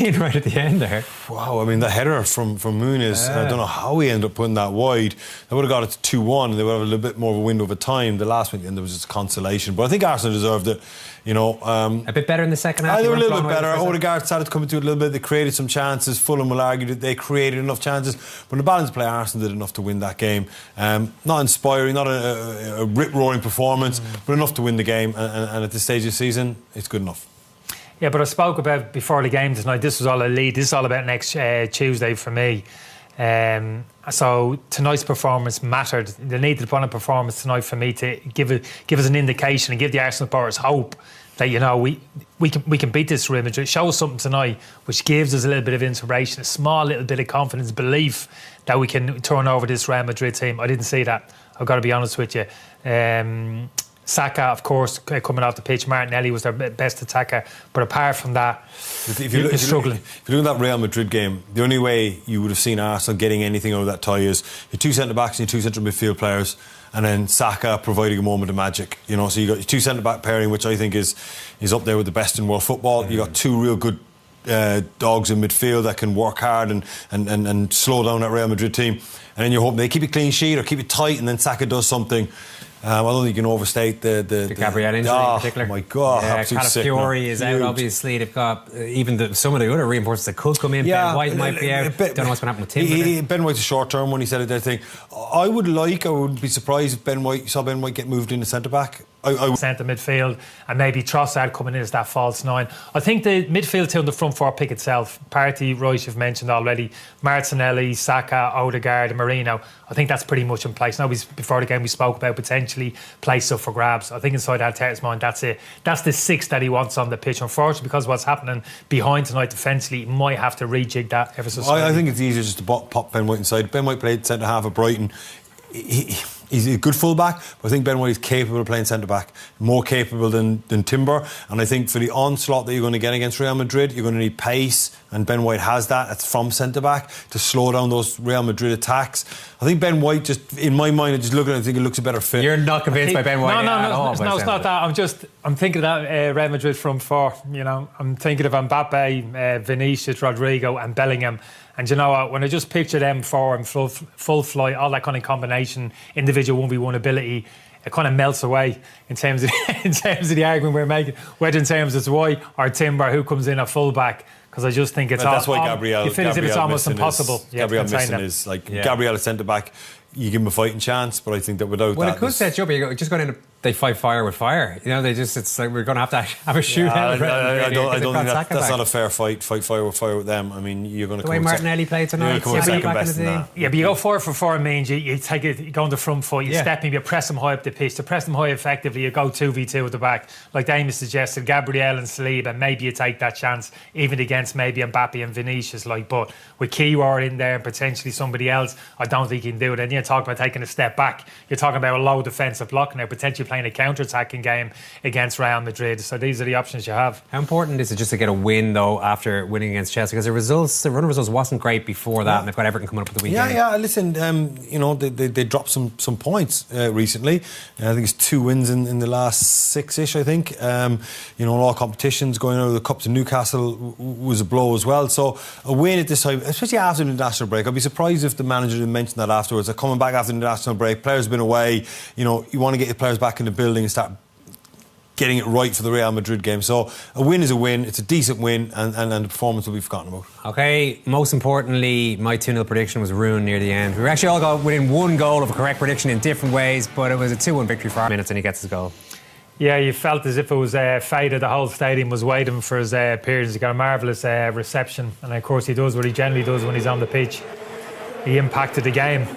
in right at the end there. Wow, I mean, the header from Muniz, I don't know how he ended up putting that wide. They would have got it to 2-1 and they would have a little bit more of a window of time. The last weekend there was just consolation. But I think Arsenal deserved it. You know, a bit better in the second half. They were a little bit better. Odegaard started to come into it a little bit. They created some chances. Fulham will argue that they created enough chances. But in the balance play, Arsenal did enough to win that game. Not inspiring, not a rip-roaring performance, but enough to win the game. And at this stage of the season, it's good enough. Yeah, but I spoke about before the game tonight, this was all a lead. This is all about next Tuesday for me. So tonight's performance mattered. They needed upon a performance tonight for me to give us an indication and give the Arsenal supporters hope that, you know, we can beat this Real Madrid. Show us something tonight which gives us a little bit of inspiration, a small little bit of confidence, belief that we can turn over this Real Madrid team. I didn't see that. I've got to be honest with you. Saka, of course, coming off the pitch. Martinelli was their best attacker. But apart from that, you're struggling. If you're doing that Real Madrid game, the only way you would have seen Arsenal getting anything out of that tie is your two centre-backs and your two central midfield players, and then Saka providing a moment of magic. You know, so you got your two centre-back pairing, which I think is up there with the best in world football. You got two real good dogs in midfield that can work hard and slow down that Real Madrid team. And then you're hoping they keep it clean sheet or keep it tight, and then Saka does something. I don't think you can overstate the Gabriel injury in particular. Oh my God, absolute sick. Calafiori is out, obviously. They've got even some of the other reinforcements that could come in. Yeah, Ben White might be out. Don't know what's going to happen with Timber. Ben White's a short term when he said it there thing. I wouldn't be surprised if you saw Ben White get moved into centre back. Centre midfield, and maybe Trossard coming in as that false nine. I think the midfield two and the front four pick itself. Partey, Royce, you've mentioned already. Martinelli, Saka, Odegaard and Marino. I think that's pretty much in place. Now, before the game we spoke about potentially place up for grabs. I think inside Arteta's mind, that's it. That's the six that he wants on the pitch. Unfortunately, because of what's happening behind tonight defensively, he might have to rejig that ever so slightly. I think it's easier just to pop Ben White inside. Ben White played centre half at Brighton. He's a good fullback, but I think Ben White is capable of playing centre-back, more capable than Timber. And I think for the onslaught that you're going to get against Real Madrid, you're going to need pace, and Ben White has that. It's from centre-back to slow down those Real Madrid attacks. I think Ben White, just in my mind, I just look at it, I think it looks a better fit. You're not convinced by Ben White at all? No, it's not that. I'm thinking of that Real Madrid front four. You know, I'm thinking of Mbappe, Vinicius, Rodrigo and Bellingham. And you know what, when I just picture them four in full flight, all that kind of combination, individual 1v1 ability, it kind of melts away in terms of the argument we're making, whether in terms of White or Timber, who comes in at full-back. Because I just think it's that's why Gabriel. You feel as if it's almost impossible. Gabriel missing is like Gabriel at centre back. You give him a fighting chance, but I think that without it could set you up. You're just going in. They fight fire with fire. You know, it's like we're going to have a shootout. I don't think that's not a fair fight. Fight fire with them. I mean, you're going to. The way Martinelli played tonight. But you go 4-for-4 means you take it. You go on the front foot. You step in. You press them high up the pitch. To press them high effectively, you go 2v2 at the back, like Damien suggested. Gabriel and Saliba. Maybe you take that chance, even against maybe Mbappe and Vinicius. But with Kiwior in there and potentially somebody else, I don't think you can do it. And you talk about taking a step back. You're talking about a low defensive block now, potentially playing a counter-attacking game against Real Madrid. So these are the options you have. How important is it just to get a win, though, after winning against Chelsea? Because the run of results wasn't great before that, and they've got Everton coming up at the weekend. Yeah. Listen, you know, they dropped some points recently. I think it's 2 wins in the last 6-ish, I think. You know, in all competitions, going out of the Cup to Newcastle was a blow as well. So a win at this time, especially after the international break, I'd be surprised if the manager didn't mention that afterwards. They're coming back after the international break, players have been away. You know, you want to get your players back in the building and start getting it right for the Real Madrid game. So a win is a win. It's a decent win, and the performance will be forgotten about. OK, most importantly, my 2-0 prediction was ruined near the end. We actually all got within one goal of a correct prediction in different ways, but it was a 2-1 victory for 5 minutes and he gets his goal. Yeah, you felt as if it was fated. The whole stadium was waiting for his appearance. He got a marvellous reception, and of course he does what he generally does when he's on the pitch. He impacted the game.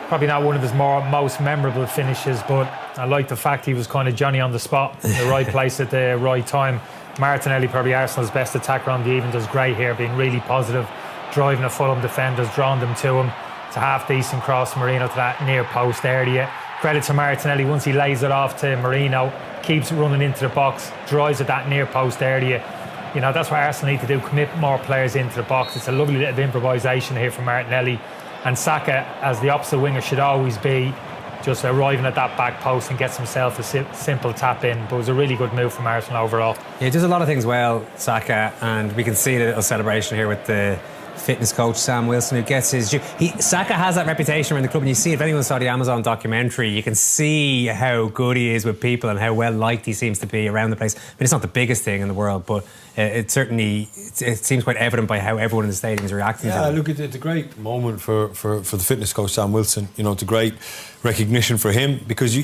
Probably not one of his most memorable finishes, but I like the fact he was kind of Johnny on the spot, in the right place at the right time. Martinelli, probably Arsenal's best attacker on the evening, does great here, being really positive, driving the Fulham defenders, drawing them to him. It's a half-decent cross, Marino, to that near post area. Credit to Martinelli, once he lays it off to Marino, keeps running into the box, drives at that near post area. You know, that's what Arsenal need to do, commit more players into the box. It's a lovely little improvisation here from Martinelli. And Saka, as the opposite winger, should always be just arriving at that back post and gets himself a simple tap in. But it was a really good move from Arsenal overall. Yeah, he does a lot of things well, Saka, and we can see the little celebration here with the fitness coach Sam Wilson, who gets his due. Saka has that reputation around the club, and you see, if anyone saw the Amazon documentary, you can see how good he is with people and how well liked he seems to be around the place. I mean, it's not the biggest thing in the world, but it seems quite evident by how everyone in the stadium is reacting to it. Yeah, look, it's a great moment for the fitness coach Sam Wilson. You know, it's a great recognition for him, because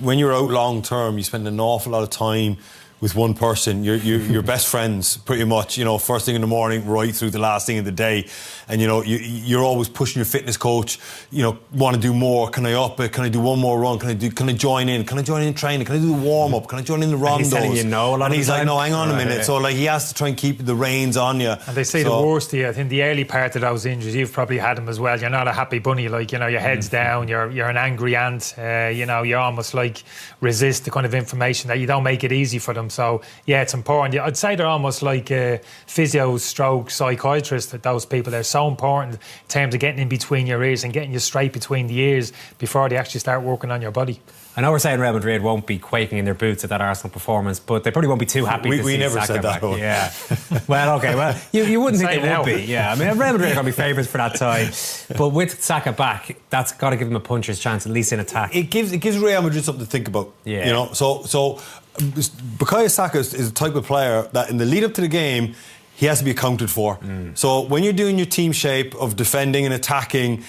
when you're out long term, you spend an awful lot of time with one person. You're best friends pretty much, you know, first thing in the morning right through the last thing of the day. And you know, you're always pushing your fitness coach, you know, want to do more. Can I up it? Can I do one more run? Can I join in? Can I join in training? Can I do the warm up? Can I join in the rondos? And he's telling you no a lot and of he's the like, time. no, hang on a minute. Right. So like, he has to try and keep the reins on you. And they say the worst here, I think the early part of those injuries, you've probably had them as well. You're not a happy bunny, like, you know, your head's down, you're an angry ant, you know, you almost like resist the kind of information that you don't make it easy for them. So yeah, it's important. I'd say they're almost like physios stroke psychiatrists, that those people. They're so important in terms of getting in between your ears and getting you straight between the ears before they actually start working on your body. I know we're saying Real Madrid won't be quaking in their boots at that Arsenal performance, but they probably won't be too happy to see we never Saka said that. back. Yeah. Well, okay. Well, you wouldn't think they would be. Yeah. I mean, Real Madrid are going to be favourites for that tie. But with Saka back, that's got to give them a puncher's chance, at least in attack. It gives Real Madrid something to think about. Yeah. You know, so Bukayo Saka is the type of player that in the lead up to the game, he has to be accounted for. So when you're doing your team shape of defending and attacking,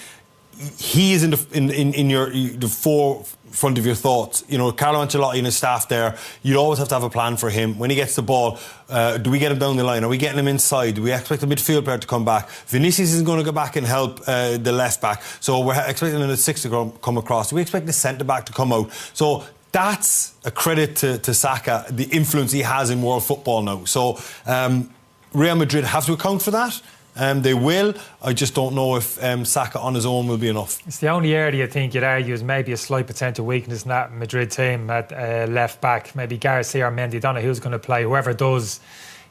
he is in the forefront of your thoughts. You know, Carlo Ancelotti and his staff there, you'd always have to have a plan for him. When he gets the ball, do we get him down the line? Are we getting him inside? Do we expect the midfield player to come back? Vinicius isn't going to go back and help the left back, so we're expecting the six to come across. Do we expect the centre back to come out? So that's a credit to Saka, the influence he has in world football now. So Real Madrid have to account for that. They will. I just don't know if Saka on his own will be enough. It's the only area I think you'd argue is maybe a slight potential weakness in that Madrid team at left back. Maybe Garcia or Mendy. Don't know who's going to play. Whoever does,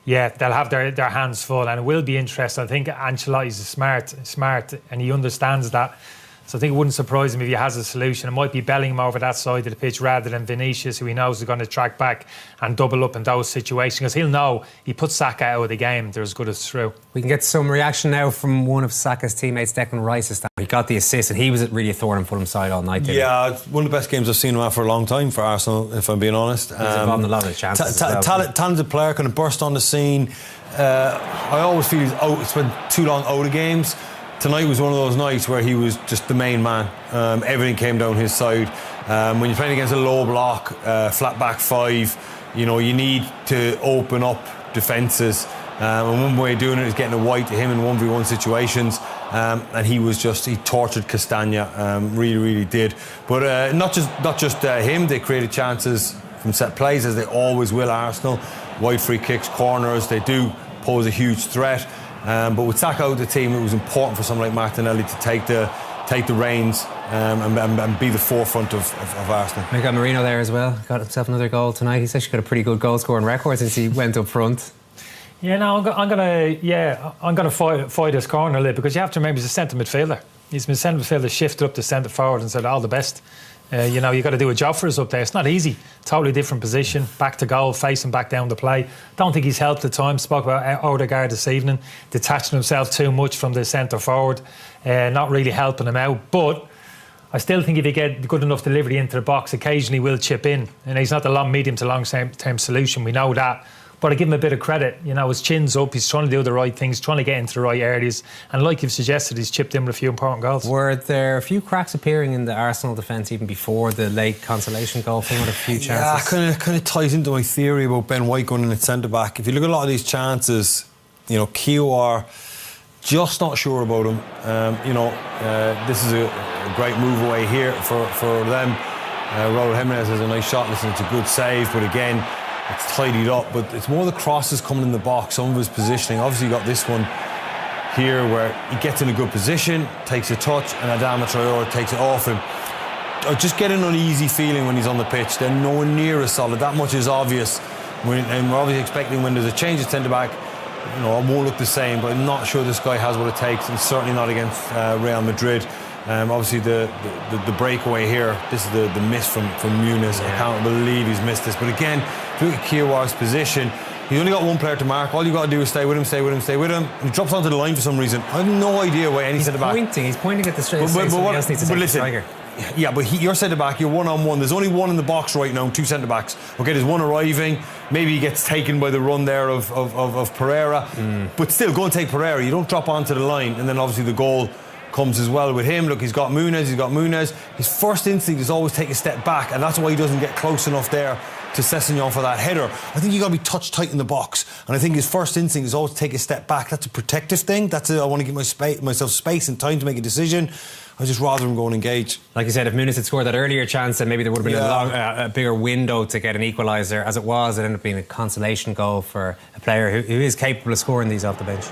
yeah, they'll have their hands full, and it will be interesting. I think Ancelotti's smart, and he understands that. So I think it wouldn't surprise him if he has a solution. It might be Bellingham over that side of the pitch rather than Vinicius, who he knows is going to track back and double up in those situations, because he'll know he puts Saka out of the game, they're as good as through. We can get some reaction now from one of Saka's teammates, Declan Rice. He got the assist, and he was really a thorn in Fulham's side all night. Yeah, it's one of the best games I've seen him at for a long time for Arsenal, if I'm being honest. He's involved in a lot of chances. Talented player, kind of burst on the scene. I always feel he's spent too long out of games. Tonight was one of those nights where he was just the main man. Everything came down his side. When you're playing against a low block, flat back five, you know, you need to open up defences. And one way of doing it is getting a white to him in 1v1 situations. And he tortured Castagna, really did. But not just him, they created chances from set plays, as they always will, Arsenal. Wide free kicks, corners, they do pose a huge threat. But with Saka out of the team, it was important for someone like Martinelli to take the reins and be the forefront of Arsenal. We got Marino there as well. Got himself another goal tonight. He's actually got a pretty good goal scoring record since he went up front. Yeah, no, I'm gonna fight his corner a little, because you have to remember he's a centre midfielder. He's been centre midfielder, shifted up to centre forward and said all the best. You know, you've got to do a job for us up there. It's not easy. Totally different position. Back to goal, facing back down the play. Don't think he's helped at times. Spoke about Odegaard this evening, detaching himself too much from the centre forward, not really helping him out. But I still think if you get good enough delivery into the box, occasionally will chip in. And he's not the medium to long term solution. We know that. But I give him a bit of credit. You know, his chin's up. He's trying to do the right things, trying to get into the right areas. And like you've suggested, he's chipped in with a few important goals. Were there a few cracks appearing in the Arsenal defence even before the late consolation goal thing with a few chances? Yeah, kind of ties into my theory about Ben White going in at centre-back. If you look at a lot of these chances, you know, Keogh are just not sure about him. This is a great move away here for them. Raul Jimenez has a nice shot. Listen, it's a good save, but again, it's tidied up, but it's more the crosses coming in the box, some of his positioning. Obviously, you got this one here where he gets in a good position, takes a touch, and Adama Traore takes it off him. I just get an uneasy feeling when he's on the pitch. They're nowhere near as solid. That much is obvious. And we're obviously expecting when there's a change at centre-back, you know, it won't look the same, but I'm not sure this guy has what it takes, and certainly not against Real Madrid. Obviously, the breakaway here, this is the miss from Muniz. I can't believe he's missed this. But again, if you look at Kiawar's position, he's only got one player to mark. All you got to do is stay with him, stay with him, stay with him. He drops onto the line for some reason. I have no idea why any centre-back... He's pointing at the straight. Somebody else needs to take the striker. Yeah, but you're centre-back, you're one-on-one. There's only one in the box right now, 2 centre-backs. Okay, there's one arriving. Maybe he gets taken by the run there of Pereira. But still, go and take Pereira. You don't drop onto the line. And then obviously the goal comes as well with him. Look, he's got Muniz. His first instinct is always take a step back, and that's why he doesn't get close enough there to Sessegnon for that header. I think you got to be touch tight in the box, and I think his first instinct is always take a step back. That's a protective thing. I want to give myself space and time to make a decision. I just rather him go and engage. Like you said, if Muniz had scored that earlier chance, then maybe there would have been a bigger window to get an equaliser. As it was, it ended up being a consolation goal for a player who is capable of scoring these off the bench.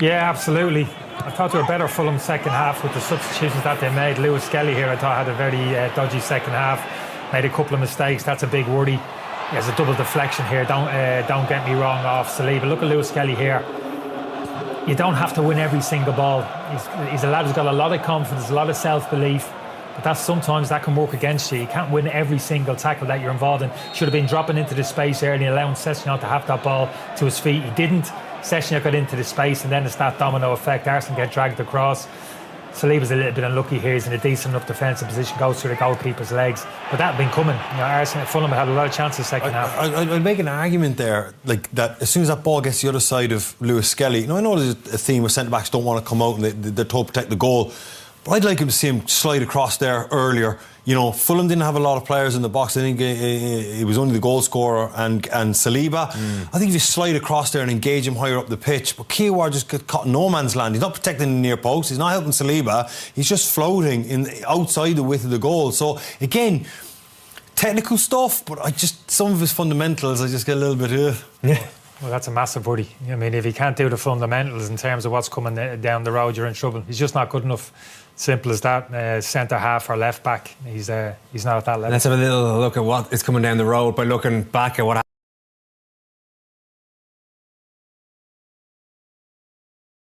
Yeah, absolutely. I thought they were better Fulham second half with the substitutions that they made. Lewis Skelly here, I thought, had a very dodgy second half. Made a couple of mistakes. That's a big worry. He has a double deflection here. Don't get me wrong, off Saliba. Look at Lewis Skelly here. You don't have to win every single ball. He's a lad who's got a lot of confidence, a lot of self-belief. But sometimes that can work against you. You can't win every single tackle that you're involved in. Should have been dropping into the space early and allowing Sessegnon to have that ball to his feet. He didn't. Sessegnon got into the space, and then it's that domino effect. Arsenal get dragged across. Saliba's a little bit unlucky here. He's in a decent enough defensive position, goes through the goalkeeper's legs. But that had been coming. Arsenal, Fulham had a lot of chances second half. I'd make an argument there, like that as soon as that ball gets the other side of Lewis Skelly. I know there's a theme where centre-backs don't want to come out and they're told to protect the goal. But I'd like him to see him slide across there earlier. Fulham didn't have a lot of players in the box. I think it was only the goal scorer and Saliba. I think if you slide across there and engage him higher up the pitch, but Kiawar just got caught in no man's land. He's not protecting the near post. He's not helping Saliba. He's just floating outside the width of the goal. So again, technical stuff, but some of his fundamentals, I just get a little bit. Yeah. Well, that's a massive worry. I mean, if he can't do the fundamentals in terms of what's coming down the road, you're in trouble. He's just not good enough. Simple as that. Centre half or left back, he's not at that level. Let's have a little look at what is coming down the road by looking back at what happened